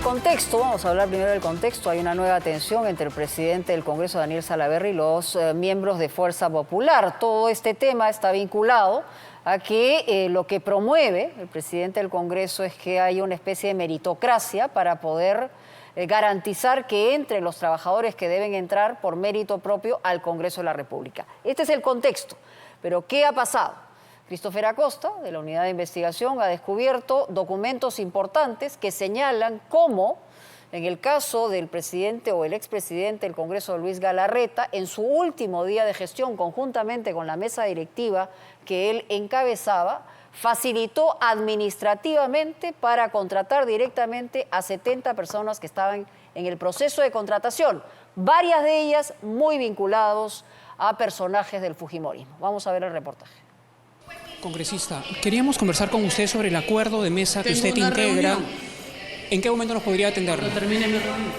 El contexto, vamos a hablar primero del contexto. Hay una nueva tensión entre el presidente del Congreso, Daniel Salaverry, y los miembros de Fuerza Popular. Todo este tema está vinculado a que lo que promueve el presidente del Congreso es que haya una especie de meritocracia para poder garantizar que entren los trabajadores que deben entrar por mérito propio al Congreso de la República. Este es el contexto. Pero ¿qué ha pasado? Christopher Acosta, de la Unidad de Investigación, ha descubierto documentos importantes que señalan cómo, en el caso del presidente o el expresidente del Congreso, Luis Galarreta, en su último día de gestión, conjuntamente con la mesa directiva que él encabezaba, facilitó administrativamente para contratar directamente a 70 personas que estaban en el proceso de contratación, varias de ellas muy vinculados a personajes del fujimorismo. Vamos a ver el reportaje. Congresista, queríamos conversar con usted sobre el acuerdo de mesa que usted integra. ¿En qué momento nos podría atender? Cuando termine mi reunión.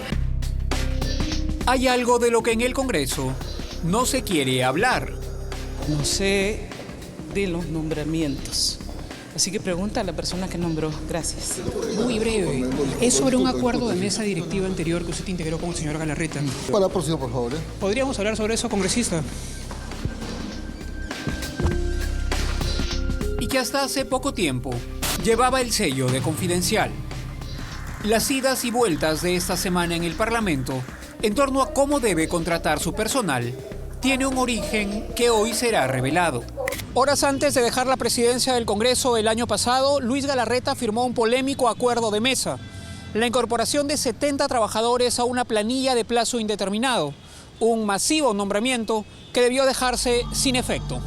Hay algo de lo que en el Congreso no se quiere hablar. No sé de los nombramientos. Así que pregunta a la persona que nombró. Gracias. Muy breve. Es sobre un acuerdo de mesa directiva anterior que usted integró con el señor Galarreta. Para la próxima, por favor. ¿Podríamos hablar sobre eso, congresista? Y que hasta hace poco tiempo llevaba el sello de confidencial. Las idas y vueltas de esta semana en el Parlamento en torno a cómo debe contratar su personal tiene un origen que hoy será revelado. Horas antes de dejar la presidencia del Congreso el año pasado, Luis Galarreta firmó un polémico acuerdo de mesa. La incorporación de 70 trabajadores a una planilla de plazo indeterminado. Un masivo nombramiento que debió dejarse sin efecto.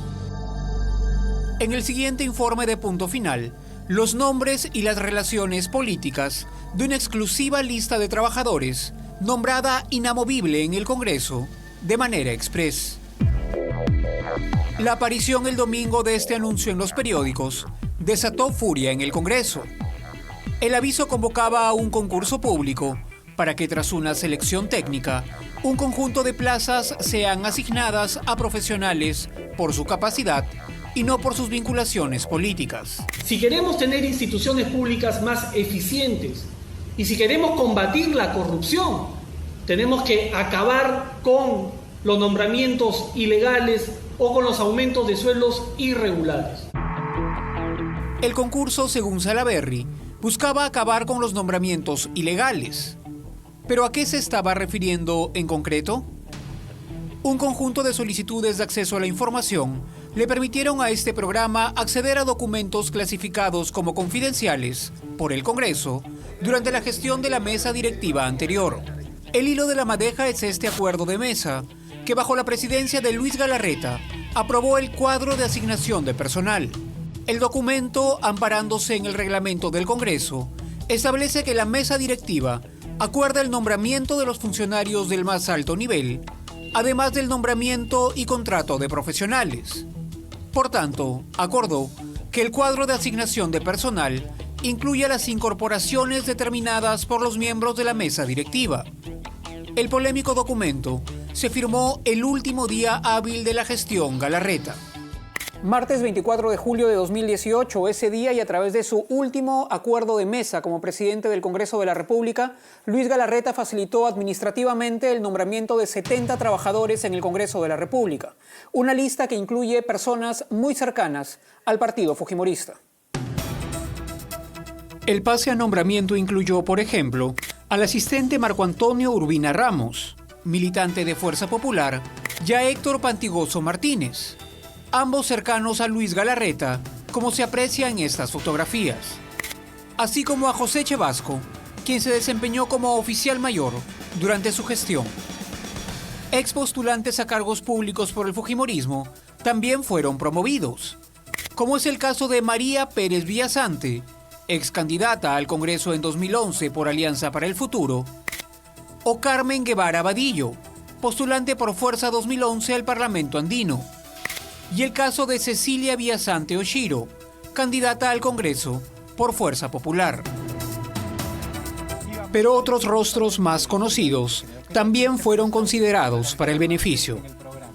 En el siguiente informe de Punto Final, los nombres y las relaciones políticas de una exclusiva lista de trabajadores nombrada inamovible en el Congreso de manera express. La aparición el domingo de este anuncio en los periódicos desató furia en el Congreso. El aviso convocaba a un concurso público para que tras una selección técnica, un conjunto de plazas sean asignadas a profesionales por su capacidad y no por sus vinculaciones políticas. Si queremos tener instituciones públicas más eficientes y si queremos combatir la corrupción, tenemos que acabar con los nombramientos ilegales o con los aumentos de sueldos irregulares. El concurso, según Salaverry, buscaba acabar con los nombramientos ilegales. ¿Pero a qué se estaba refiriendo en concreto? Un conjunto de solicitudes de acceso a la información le permitieron a este programa acceder a documentos clasificados como confidenciales por el Congreso durante la gestión de la mesa directiva anterior. El hilo de la madeja es este acuerdo de mesa, que bajo la presidencia de Luis Galarreta aprobó el cuadro de asignación de personal. El documento, amparándose en el reglamento del Congreso, establece que la mesa directiva acuerda el nombramiento de los funcionarios del más alto nivel, además del nombramiento y contrato de profesionales. Por tanto, acordó que el cuadro de asignación de personal incluye las incorporaciones determinadas por los miembros de la mesa directiva. El polémico documento se firmó el último día hábil de la gestión Galarreta. Martes 24 de julio de 2018, ese día y a través de su último acuerdo de mesa como presidente del Congreso de la República, Luis Galarreta facilitó administrativamente el nombramiento de 70 trabajadores en el Congreso de la República. Una lista que incluye personas muy cercanas al partido fujimorista. El pase a nombramiento incluyó, por ejemplo, al asistente Marco Antonio Urbina Ramos, militante de Fuerza Popular, y a Héctor Pantigoso Martínez, ambos cercanos a Luis Galarreta, como se aprecia en estas fotografías, así como a José Chevasco, quien se desempeñó como oficial mayor durante su gestión. Ex postulantes a cargos públicos por el fujimorismo también fueron promovidos, como es el caso de María Pérez Villasante, ex candidata al Congreso en 2011 por Alianza para el Futuro, o Carmen Guevara Vadillo, postulante por Fuerza 2011 al Parlamento Andino, y el caso de Cecilia Villasante Oshiro, candidata al Congreso por Fuerza Popular. Pero otros rostros más conocidos también fueron considerados para el beneficio,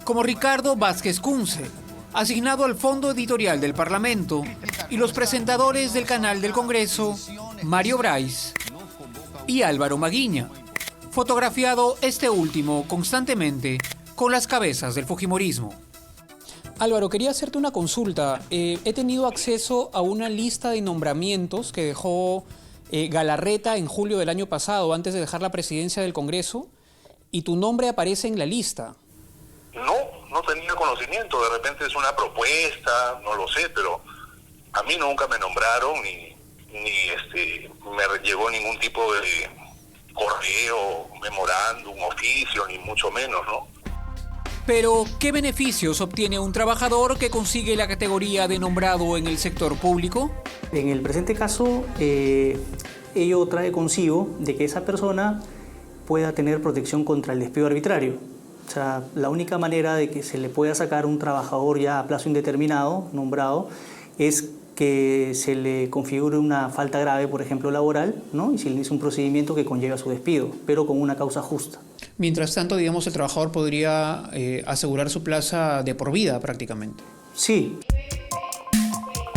como Ricardo Vázquez Kunze, asignado al Fondo Editorial del Parlamento, y los presentadores del canal del Congreso, Mario Brais y Álvaro Maguiña, fotografiado este último constantemente con las cabezas del fujimorismo. Álvaro, quería hacerte una consulta. He tenido acceso a una lista de nombramientos que dejó Galarreta en julio del año pasado, antes de dejar la presidencia del Congreso, y tu nombre aparece en la lista. No tenía conocimiento, de repente es una propuesta, no lo sé, pero a mí nunca me nombraron ni me llegó ningún tipo de correo, memorándum, oficio, ni mucho menos, ¿no? Pero, ¿qué beneficios obtiene un trabajador que consigue la categoría de nombrado en el sector público? En el presente caso, ello trae consigo de que esa persona pueda tener protección contra el despido arbitrario. O sea, la única manera de que se le pueda sacar un trabajador ya a plazo indeterminado, nombrado, es que se le configure una falta grave, por ejemplo, laboral, ¿no? Y se le inicie un procedimiento que conlleva su despido, pero con una causa justa. Mientras tanto, digamos, el trabajador podría asegurar su plaza de por vida prácticamente. Sí.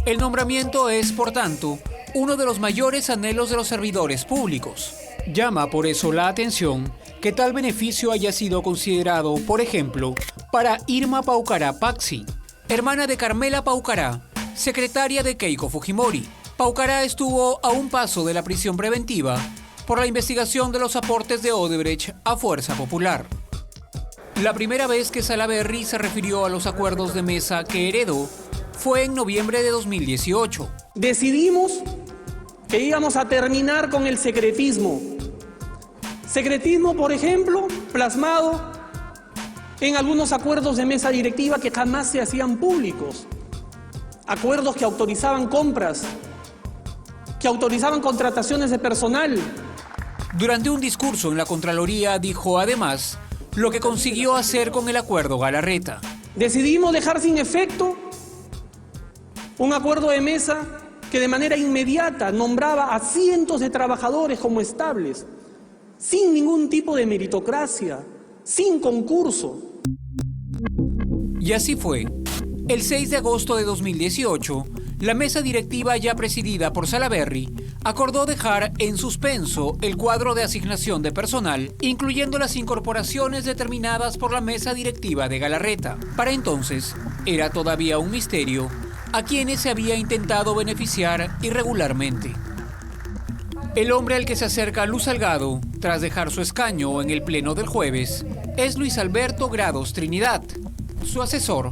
El nombramiento es, por tanto, uno de los mayores anhelos de los servidores públicos. Llama por eso la atención que tal beneficio haya sido considerado, por ejemplo, para Irma Paucará Paxi, hermana de Carmela Paucará, secretaria de Keiko Fujimori. Paucará estuvo a un paso de la prisión preventiva por la investigación de los aportes de Odebrecht a Fuerza Popular. La primera vez que Salaverry se refirió a los acuerdos de mesa que heredó fue en noviembre de 2018. Decidimos que íbamos a terminar con el secretismo. Secretismo, por ejemplo, plasmado en algunos acuerdos de mesa directiva que jamás se hacían públicos. Acuerdos que autorizaban compras, que autorizaban contrataciones de personal. Durante un discurso en la Contraloría dijo además lo que consiguió hacer con el acuerdo Galarreta. Decidimos dejar sin efecto un acuerdo de mesa que de manera inmediata nombraba a cientos de trabajadores como estables, sin ningún tipo de meritocracia, sin concurso. Y así fue. El 6 de agosto de 2018, la mesa directiva ya presidida por Salaverry acordó dejar en suspenso el cuadro de asignación de personal, incluyendo las incorporaciones determinadas por la mesa directiva de Galarreta. Para entonces, era todavía un misterio a quienes se había intentado beneficiar irregularmente. El hombre al que se acerca Luz Salgado, tras dejar su escaño en el pleno del jueves, es Luis Alberto Grados Trinidad, su asesor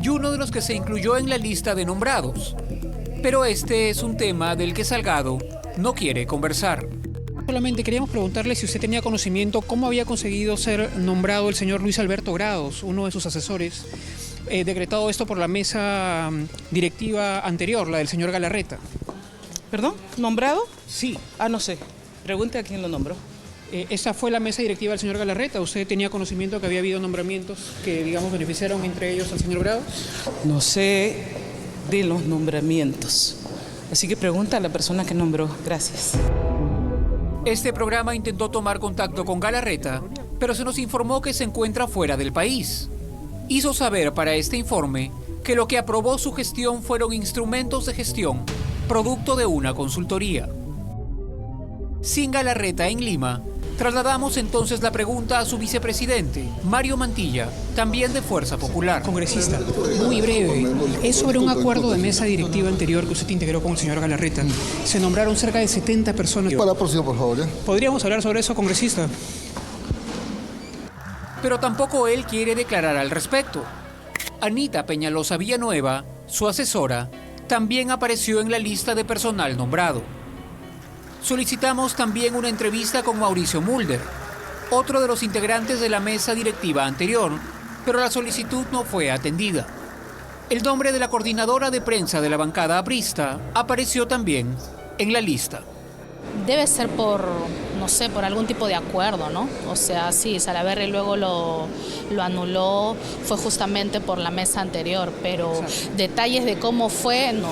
y uno de los que se incluyó en la lista de nombrados. Pero este es un tema del que Salgado no quiere conversar. Solamente queríamos preguntarle si usted tenía conocimiento cómo había conseguido ser nombrado el señor Luis Alberto Grados, uno de sus asesores, decretado esto por la mesa directiva anterior, la del señor Galarreta. ¿Perdón? ¿Nombrado? Sí. No sé. Pregunte a quién lo nombró. Esa fue la mesa directiva del señor Galarreta. ¿Usted tenía conocimiento que había habido nombramientos que, digamos, beneficiaron entre ellos al señor Grados? No sé de los nombramientos. Así que pregunta a la persona que nombró. Gracias. Este programa intentó tomar contacto con Galarreta, pero se nos informó que se encuentra fuera del país. Hizo saber para este informe que lo que aprobó su gestión fueron instrumentos de gestión, producto de una consultoría. Sin Galarreta en Lima, trasladamos entonces la pregunta a su vicepresidente, Mario Mantilla, también de Fuerza Popular. Congresista, muy breve. Es sobre un acuerdo de mesa directiva anterior que usted integró con el señor Galarreta. Se nombraron cerca de 70 personas. Para la próxima, por favor. ¿Podríamos hablar sobre eso, congresista? Pero tampoco él quiere declarar al respecto. Anita Peñalosa Villanueva, su asesora, también apareció en la lista de personal nombrado. Solicitamos también una entrevista con Mauricio Mulder, otro de los integrantes de la mesa directiva anterior, pero la solicitud no fue atendida. El nombre de la coordinadora de prensa de la bancada aprista apareció también en la lista. Debe ser por, no sé, por algún tipo de acuerdo, ¿no? O sea, sí, Salaverry luego lo anuló, fue justamente por la mesa anterior, pero detalles de cómo fue, no.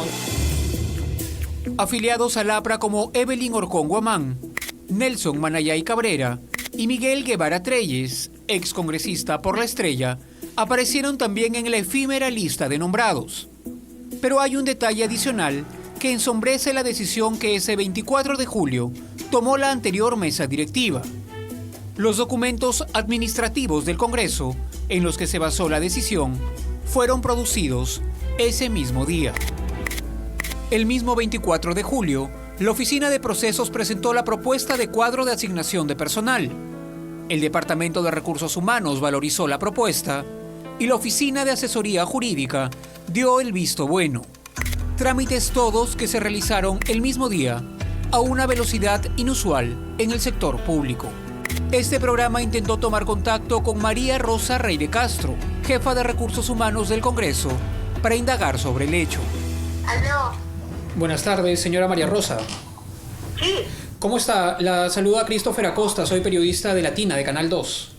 Afiliados al APRA como Evelyn Orcón Guamán, Nelson Manayay Cabrera y Miguel Guevara Treyes, excongresista por La Estrella, aparecieron también en la efímera lista de nombrados. Pero hay un detalle adicional que ensombrece la decisión que ese 24 de julio tomó la anterior mesa directiva. Los documentos administrativos del Congreso, en los que se basó la decisión, fueron producidos ese mismo día. El mismo 24 de julio, la Oficina de Procesos presentó la propuesta de cuadro de asignación de personal. El Departamento de Recursos Humanos valorizó la propuesta y la Oficina de Asesoría Jurídica dio el visto bueno. Trámites todos que se realizaron el mismo día a una velocidad inusual en el sector público. Este programa intentó tomar contacto con María Rosa Rey de Castro, jefa de Recursos Humanos del Congreso, para indagar sobre el hecho. ¿Aló? Buenas tardes, señora María Rosa. Sí. ¿Cómo está? La saluda Christopher Acosta, soy periodista de Latina, de Canal 2.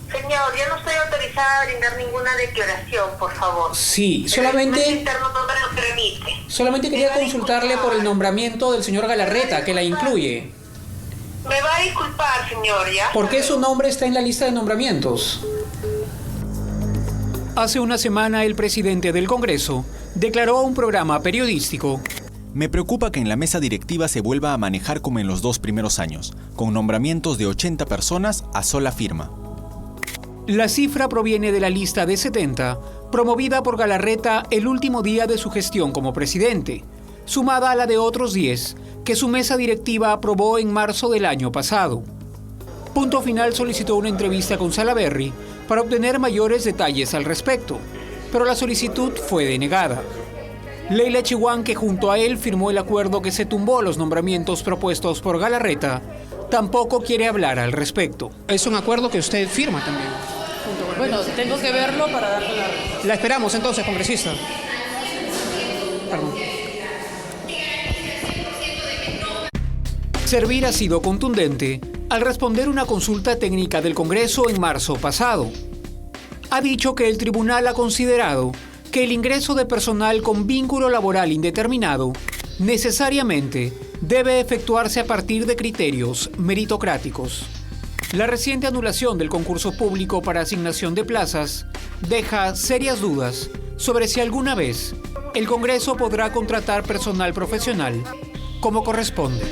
Señor, yo no estoy autorizada a brindar ninguna declaración, por favor. Sí, solamente... El interno no me lo permite. Solamente quería consultarle por el nombramiento del señor Galarreta, que la incluye. Me va a disculpar, señor, ¿ya? ¿Por qué su nombre está en la lista de nombramientos? Hace una semana, el presidente del Congreso declaró a un programa periodístico: me preocupa que en la mesa directiva se vuelva a manejar como en los 2 primeros años, con nombramientos de 80 personas a sola firma. La cifra proviene de la lista de 70, promovida por Galarreta el último día de su gestión como presidente, sumada a la de otros 10 que su mesa directiva aprobó en marzo del año pasado. Punto Final solicitó una entrevista con Salaverry para obtener mayores detalles al respecto, pero la solicitud fue denegada. Leila Chihuán, que junto a él firmó el acuerdo que se tumbó los nombramientos propuestos por Galarreta, tampoco quiere hablar al respecto. Es un acuerdo que usted firma también. Bueno, tengo que verlo para darle la respuesta. La esperamos entonces, congresista. Perdón. Servir ha sido contundente al responder una consulta técnica del Congreso en marzo pasado. Ha dicho que el tribunal ha considerado que el ingreso de personal con vínculo laboral indeterminado necesariamente debe efectuarse a partir de criterios meritocráticos. La reciente anulación del concurso público para asignación de plazas deja serias dudas sobre si alguna vez el Congreso podrá contratar personal profesional como corresponde.